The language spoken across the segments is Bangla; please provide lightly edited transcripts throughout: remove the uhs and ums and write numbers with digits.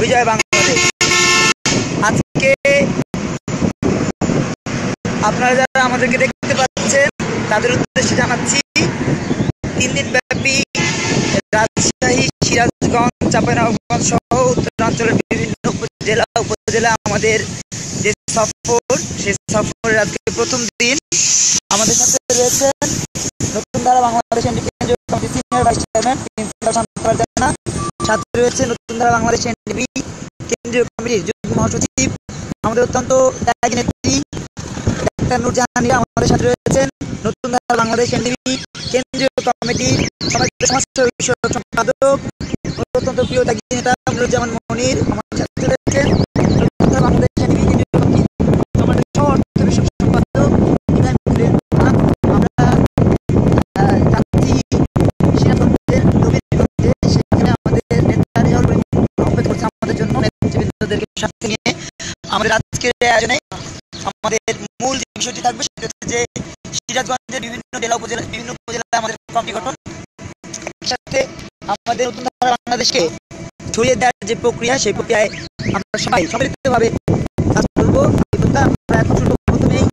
বিজয় বাংলাদেশ। আজকে আপনারা যারা আমাদেরকে দেখতে পাচ্ছেন তাদের উদ্দেশ্যে জানাচ্ছি 3 দিন ব্যাপী রাজশাহী, সিরাজগঞ্জ, চাঁপাইনবাবগঞ্জ সহ উত্তরাঞ্চলের বিভিন্ন উপজেলা আমাদের যে সফর, সেই সফরের আজকে প্রথম দিন। আমাদের সাথে রয়েছেন নতুন ধারা বাংলাদেশ এনডিপি কেন্দ্রীয় কমিটির সিনিয়র ভাইস চেয়ারম্যান জানা, সাথে রয়েছে নতুন ধারা বাংলাদেশ এনডিপি কেন্দ্রীয় কমিটির যুগ্ম মহাসচিব, আমাদের অত্যন্ত ত্যাগী নেত্রী ডাক্তার নূরজাহান নীরা। আমাদের সাথে রয়েছেন নতুন ধারা বাংলাদেশ এনডিপি কেন্দ্রীয় কমিটির সমাজসেবা বিষয়ক সম্পাদক, অত্যন্ত প্রিয় ত্যাগী নেতা নুরুজ্জামান মনির। আমাদের সাথে রয়েছেন নতুন ধারা বাংলাদেশ এনডিপি কেন্দ্রীয় কমিটির আমাদের সহ বিষয়ক সম্পাদক ইব্রাহিম খলিল। আমরা যাচ্ছি সিরাজগঞ্জের নবীনগঞ্জে, সেখানে আমাদের নেতা রেজাউল অপেক্ষা করছে আমাদের জন্য। নেতৃবৃন্দদেরকে সাথে নিয়ে আমাদের আজকের আয়োজনে আমাদের মূল যে বিষয়টি থাকবে সেটা হচ্ছে যে সিরাজগঞ্জের বিভিন্ন উপজেলায় আমাদের কমিটি গঠন, সাথে আমাদের নতুন ধারা বাংলাদেশকে ছড়িয়ে দেওয়ার যে প্রক্রিয়া, সেই প্রক্রিয়ায় আমরা সবাই সম্মিলিতভাবে কাজ করবো। আমরা এখন শুরু প্রথমেই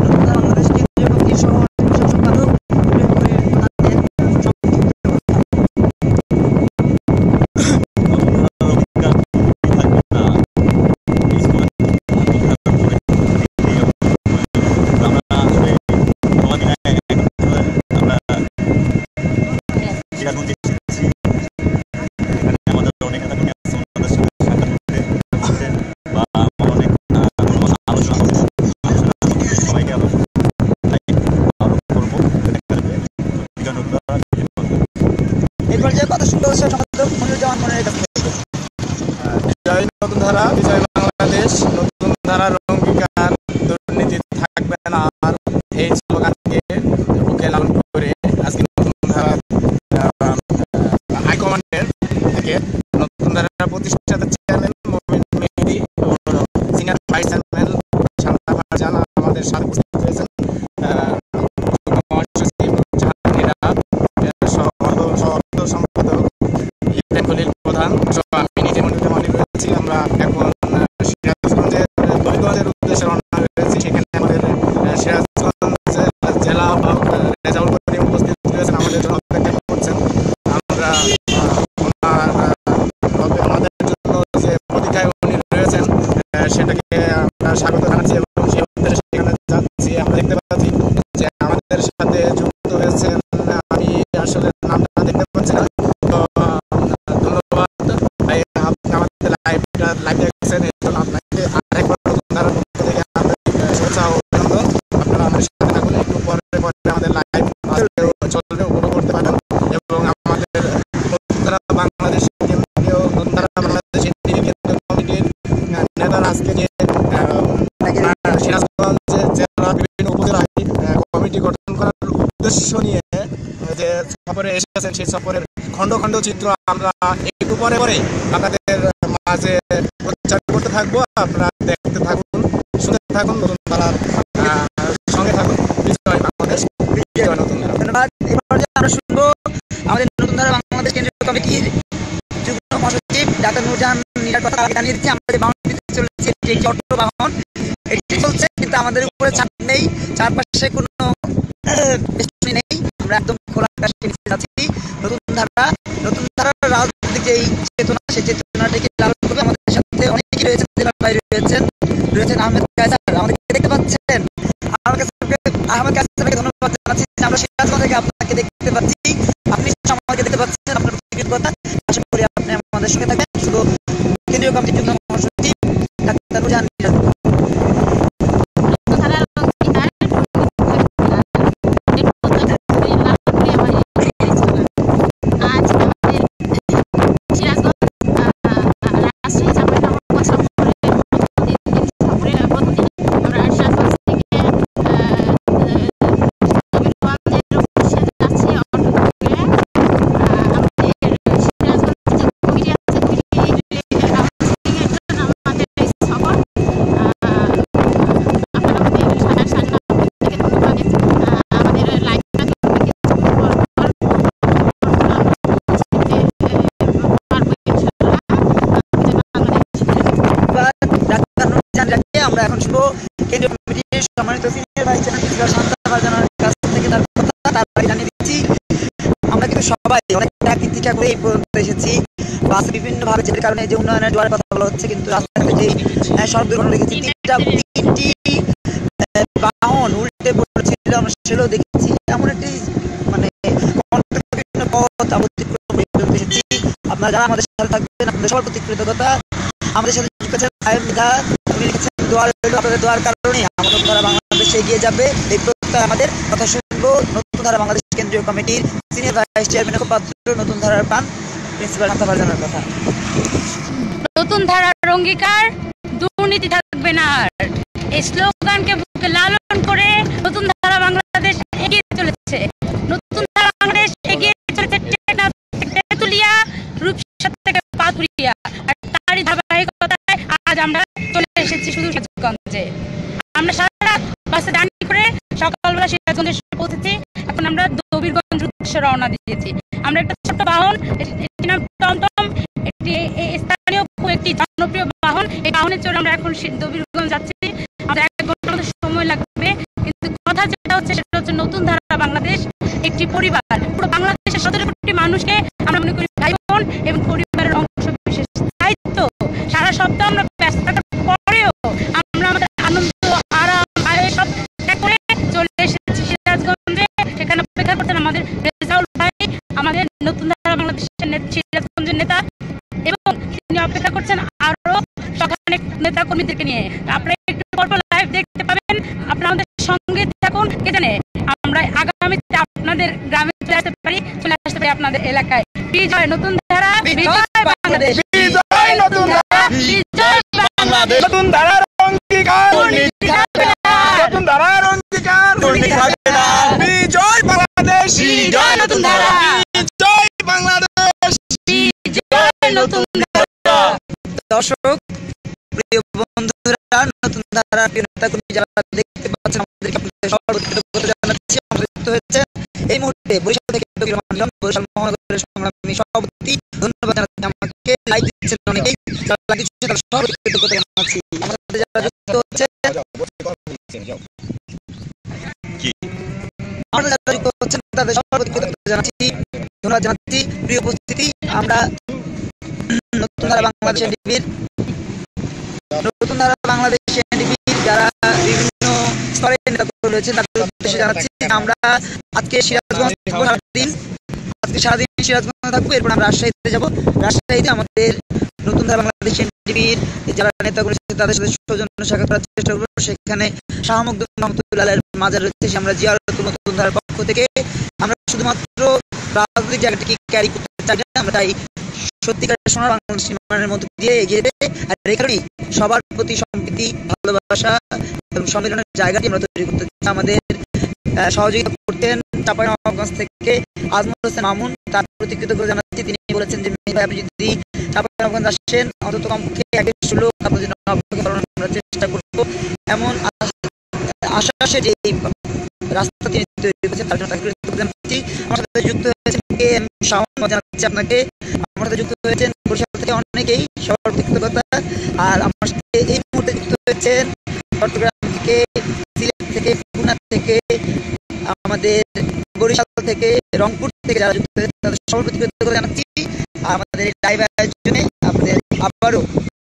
নতুন ধারা বাংলাদেশ কেন্দ্রীয় কমিটির সহ সম্পাদক নতুন ধারা বিজয় বাংলাদেশ, নতুন ধারার অঙ্গীকার দুর্নীতি থাকবে না, আর এই স্লোগানকে বুকে লালন করে আজকে নতুন ধারা হাইকমান্ডের থেকে নতুন ধারার প্রতিষ্ঠাতা চেয়ারম্যান মোমিন মেহেদী ও senior vice chairman Shanta Farzana আমাদের সাথে উপস্থিত হয়েছেন। মহাসচিব নুরজাহান নীরা, সম্পাদক ইব্রাহিম খলিল প্রধান, আমি নিজে মনির রয়েছি। আমরা এখন সিরাজগঞ্জের নবীনগঞ্জের উদ্দেশ্যে রওনা হয়েছি। সেখানে আমাদের সিরাজগঞ্জ জেলা রেজাউল করিম উপস্থিত রয়েছেন, আমাদের জন্য অপেক্ষা করছেন। আমরা আমাদের জন্য যে প্রতিজ্ঞায় উনি রয়েছেন সেটাকে আমরা স্বাগত জানাচ্ছি এবং সেই উদ্দেশ্যে সেখানে যাচ্ছি। আমরা দেখতে পাচ্ছি যে আমাদের সাথে যুক্ত হয়েছেন, আমি আসলে নামটা দেখতে পাচ্ছি না, তো ধন্যবাদ ভাই, আপনি আমাদের লাইভ দেখছেন, এর জন্য আপনাকে আরেকবার নতুন ধারার পক্ষ থেকে আন্তরিক শুভেচ্ছা ও অভিনন্দন। আপনারা আমাদের সাথে থাকুন, একটু পরে আমাদের লাইভ চলবে, উপভোগ করতে পারেন। এবং আমাদের নতুন ধারা বাংলাদেশ কেন্দ্রীয় কমিটির নেতারা আজকে যে সিরাজগঞ্জ জেলার বিভিন্ন উপজেলায় কমিটি গঠন করার উদ্দেশ্য নিয়ে যে সফরে এসেছেন, সেই সফরের খণ্ড খণ্ড চিত্র আমরা একটু পরে আপনাদের মাঝে প্রচার করতে থাকবো। আপনারা দেখতে থাকুন, শুনতে থাকুন, নতুন ধারার সঙ্গে থাকুন। বিজয় বাংলাদেশ, বিজয় নতুন ধারা। ধন্যবাদ। এবার আমরা শুনবো আমাদের নতুন ধারা বাংলাদেশ কেন্দ্রীয় কমিটির যুগ্ম মহাসচিব ডাক্তার নূরজাহান নীরার কথা জানিয়ে দিচ্ছি। আমরা যে বাহনটিতে চলেছি এটি একটি অটো বাহন, এটি চলছে কিন্তু আমাদের উপরে ছাদ নেই, চারপাশে কোনো বেষ্টনী নেই, আমরা একদম খোলা আকাশে যাচ্ছি। নতুন ধারার রাজনৈতিক যেই চেতনা, সেই চেতনাটিকে লালন করবে। আমাদের সাথে অনেকেই রয়েছেন, জেলার বাইরে রয়েছেন আহমেদ কায়সার, আমাদেরকে দেখতে পাচ্ছেন। আহমেদ কায়সারকে ধন্যবাদ জানাচ্ছি। আমরা সিরাজগঞ্জ থেকে আপনাকে দেখতে পাচ্ছি, আপনি আমাকে দেখতে পাচ্ছেন, আপনার কৃতজ্ঞতা। আশা করি আপনি আমাদের সঙ্গে থাকবেন। শুধু কেন্দ্রীয় কমিটির যুগ্ম মহাসচিব ডাক্তার নূরজাহান নীরা। সম্মানিত সিনিয়র ভাইস চ্যান্সেলর শান্তা ফারজানার কাছ থেকে তার কথা তার জানিয়ে দিচ্ছি। আমরা কিন্তু সবাই অনেকটা প্রতীক্ষা করে এই পর্যন্ত এসেছি। বাস বিভিন্নভাবে যেটার কারণে যে উন্নয়নের জোয়ারের কথা বলা হচ্ছে, কিন্তু রাস্তাঘাটে যে সড়ক দুর্ঘটনা দেখেছি, তিনটি বাহন উল্টে পড়েছিল, আমরা সেটাও দেখেছি। এমন একটি মানে বিভিন্ন পথ অতিক্রম করে এসেছি। আপনারা যারা আমাদের সাথে থাকবেন, আপনাদের সবার প্রতি কৃতজ্ঞতা। আমাদের সাথে যুক্ত আছেন আয়ন মৃধা, উনি লিখেছেন দোয়ার রইল, আপনাদের দোয়ার কারণে আমাদের ধারা বাংলাদেশ এগিয়ে যাবে, এই প্রত্যয় আমাদের। কথা শুনবো নতুন ধারা বাংলাদেশ কেন্দ্রীয় কমিটির সিনিয়র ভাইস চেয়ারম্যান পাত্র, নতুন ধারার পান প্রিন্সিপাল শান্তা ফারজানার কথা। নতুন ধারার অঙ্গীকার, দুর্নীতি থাকবে না আর। এই স্লোগানকে বুকে লালন করে নতুন ধারা বাংলাদেশ এগিয়ে চলেছে। নতুন ধারা বাংলাদেশ এগিয়ে চলেছে তেতুলিয়া, রূপসা থেকে পাথুরিয়া। আর তারই ধারাবাহিকতায় আজ আমরা চলে এসেছি শুধু সিরাজগঞ্জে। আমরা সারা রাত বাসে জার্নি করে সকালবেলা সিরাজগঞ্জে এসে পৌঁছেছি। এখন আমরা দবিরগঞ্জ উদ্দেশ্যে রওনা দিয়েছি। আমরা একটা ছোট্ট বাহন, এটির নাম টমটম, এটি স্থানীয় খুব একটি জনপ্রিয় বাহন। এই বাহনে চড়ে আমরা এখন দবিরগঞ্জ যাচ্ছি। আমাদের 1 ঘন্টার মতো সময় লাগবে, কিন্তু কথা যেটা হচ্ছে সেটা হচ্ছে নতুন ধারা বাংলাদেশ একটি পরিবার। পুরো বাংলাদেশের 17 কোটি মানুষকে আমরা মনে করি ভাই বোন এবং পরিবারের অংশ বিশেষ। তাই তো সারা সপ্তাহ আমরা ব্যস্ত থাকার পরেও আমরা আমাদের আনন্দ, আরাম, আয় সব ত্যাগ করে চলে এসেছি সিরাজগঞ্জে। সেখানে অপেক্ষা করতেন আমাদের রেজাউল ভাই, আমাদের নতুন ধারা বাংলাদেশের সিরাজগঞ্জের নেতা, এবং তিনি অপেক্ষা করছেন আরো সখানেক নেতা কর্মীদেরকে নিয়ে। আপনারা একটু পরপর লাইভ দেখতে পাবেন। আপনারা আমাদের সঙ্গে থাকুন। কে জানে আমরা আগামীতে আপনাদের গ্রামে চলে আসতে পারি আপনাদের এলাকায়। বিজয় নতুন ধারা, বিজয় বাংলাদেশ, বিজয় নতুন ধারা, বিজয় বাংলাদেশ। নতুন ধারার অঙ্গীকার, দুর্নীতি থাকবে না, নতুন ধারার অঙ্গীকার, দুর্নীতি থাকবে না। বিজয় বাংলাদেশ, বিজয় নতুন ধারা, বিজয় বাংলাদেশ, বিজয় নতুন ধারা। দর্শক, প্রিয় বন্ধুরা, নতুন ধারার নেতা কর্মী যারা দেখতে পাচ্ছেন, আমাদেরকে আপনাদের সবার প্রতি কৃতজ্ঞতা জানাচ্ছি। আমাদের যুক্ত হয়েছে এই মুহূর্তে বরিশাল থেকে বরিশাল মহানগরের সংগ্রামী সভাপতি। ধন্যবাদ জানাচ্ছি, আমাকে লাইক দিচ্ছেন অনেকেই, যারা লাইক দিচ্ছেন তাদের সবার প্রতি কৃতজ্ঞতা জানাচ্ছি। আমাদের যারা যুক্ত হচ্ছে, আমাদের যারা যুক্ত হচ্ছেন তাদের সবার প্রতি কৃতজ্ঞতা জানাচ্ছি, ধন্যবাদ জানাচ্ছি। প্রিয় উপস্থিতি, আমরা নতুন ধারা বাংলাদেশ এনডিপির যারা বিভিন্ন স্তরের নেতা রয়েছেন তাদের উদ্দেশ্যে জানাচ্ছি, আমরা আজকে সিরাজগঞ্জ থাকবো সারাদিন। আজকে সারাদিন সিরাজগঞ্জে থাকবো, এরপর আমরা রাজশাহীতে যাবো। রাজশাহীতে আমাদের নতুন ধারা বাংলাদেশ এনডিপির যারা নেতা রয়েছে তাদের সাথে সৌজন্য সাক্ষাৎ করার চেষ্টা করবো। সেখানে শাহ মখদুম মাহমুদুল্লাহের মাজার রয়েছে, আমরা জিয়ারত নতুন ধারার পক্ষ থেকে। আমরা শুধুমাত্র রাজনৈতিক জায়গাটিকে ক্যারি করতে চাই না, আমরা চাই সত্যিকারের সোনার বাংলাদেশ নির্মাণের মধ্যে দিয়ে এগিয়ে যেতে। আর এই কারণেই সবার প্রতি সম্প্রীতি, ভালোবাসা এবং সম্মেলনের জায়গাটি আমরা তৈরি করতে চাই। আমাদের সহযোগিতা করতেন চাঁপাইনবাবগঞ্জ থেকে আজমল হোসেন মামুন, তার প্রতি কৃতজ্ঞতা জানাচ্ছি। তিনি বলেছেন যে ভাই আপনি যদি চাঁপাইনবাবগঞ্জ আসেন, অন্তত কমপক্ষে 1-1 লোক আপনাদের জন্য অপেক্ষা করার আমরা চেষ্টা করবো। এমন আশ্বাসে যে রাস্তা তিনি তৈরি করেছেন তার জন্য তাকে কৃতজ্ঞতা জানাচ্ছি। আমার সাথে যুক্ত হয়েছেন কে এম শাওন, জানাচ্ছি আপনাকে। আমার সাথে যুক্ত হয়েছেন বরিশাল থেকে অনেকেই, সবার প্রতি কৃতজ্ঞতা। আর আমার সাথে এই মুহূর্তে যুক্ত হয়েছেন চট্টগ্রাম থেকে, সিলেট থেকে, খুলনা থেকে, আমাদের বরিশাল থেকে, রংপুর থেকে যারা যুক্ত হয়েছেন তাদের সবার প্রতি কৃতজ্ঞতা জানাচ্ছি। আমাদের এই লাইভ আয়োজনে আপনাদের আবারও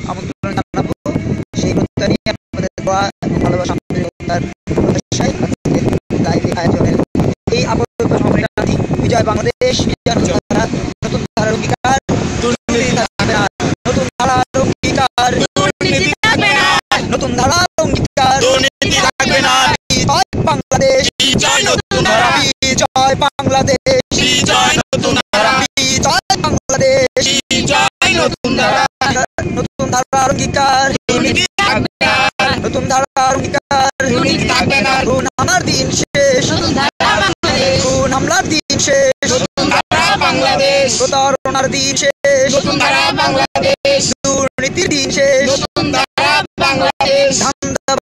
আমন্ত্রণ জানাবো। সেই প্রত্যয় নিয়ে আপনাদের দোয়া এবং ভালোবাসা আন্তরিকতার প্রত্যাশায় আজকের লাইভ আয়োজনের এই আপাতত সমাপ্তি। বিজয় বাংলাদেশ, বিজয় নতুন ধারার অঙ্গীকার, দুর্নীতি থাকবে না, নতুন ধারার অঙ্গীকার, দুর্নীতি থাকবে না, নতুন ধারার অঙ্গীকার, দুর্নীতি থাকবে না, বিজয় বাংলাদেশ, বিজয় নতুন ধারা, বিজয় বাংলাদেশ, বিজয় নতুন ধারা, বিজয় বাংলাদেশ, বিজয় নতুন ধারা, নতুন ধারার অঙ্গীকার, দুর্নীতি থাকবে না, নতুন ধারার অঙ্গীকার, দুর্নীতি থাকবে না, খুন হামলার দিন শেষ, নতুন ধারা বাংলাদেশ, খুন হামলার দিন শেষ, নতুন ধারা বাংলাদেশ, প্রতারণার দিন শেষ, নতুন ধারা বাংলাদেশ, দুর্নীতির দিন শেষ, নতুন ধারা বাংলাদেশ,